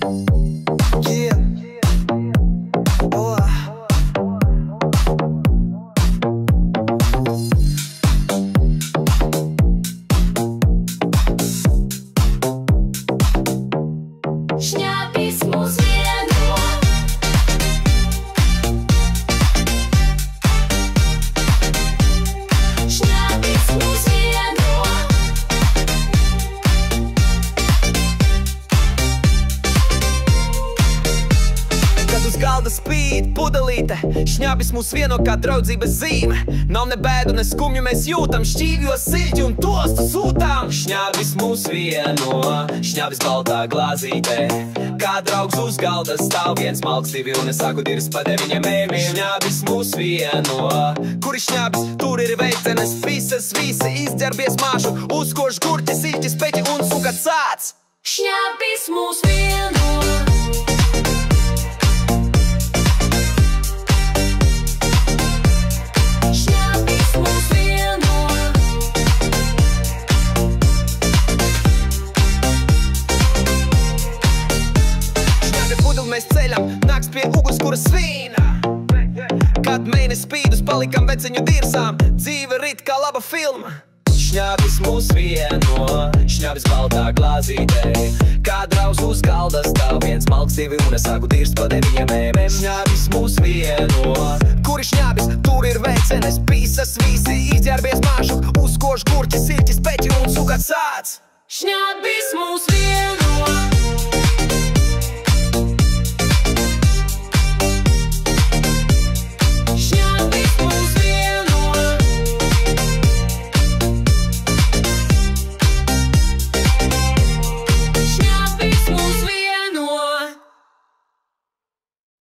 Yeah. Oh. Šņāpis mūs vieno. Šņāpis mūs vieno. Kad uz galda spīd pudelīte, šņāpis mūs vieno kā draudzības zīme. Nav ne bēdu, ne skumju mēs jūtam, šķīvjos siļķi un tostu sūtām. Šņāpis mūs vieno, šņāpis baltā glāzītē. Kā draugs uz galda stāv viens malks divi un es saku dirs pa 9 mēmiem. Šņāpis mūs vieno, kur ir šņāpis, tur ir veicenes visas, visi izdzerbies māšu, uzkoš gurķi, siļķi, speķi un suka cāts. Šņāpis mūs vieno. Šņāpis mūs vieno. Šņāpi pudeli mēs ceļam, nakts pie ugunskura svīna. Kad mēnes spīdus palikam veceņu dirsām, dzīve rit kā laba filma. Šņāpis mūs vieno, šņāpis baltā glāzītē. Kā draugs uz galda stāv viens malks divi un es saku dirst pa 9 mēmiem. Šņāpis mūs vieno, kur ir šņāpis, tur ir veicenes, pisas visi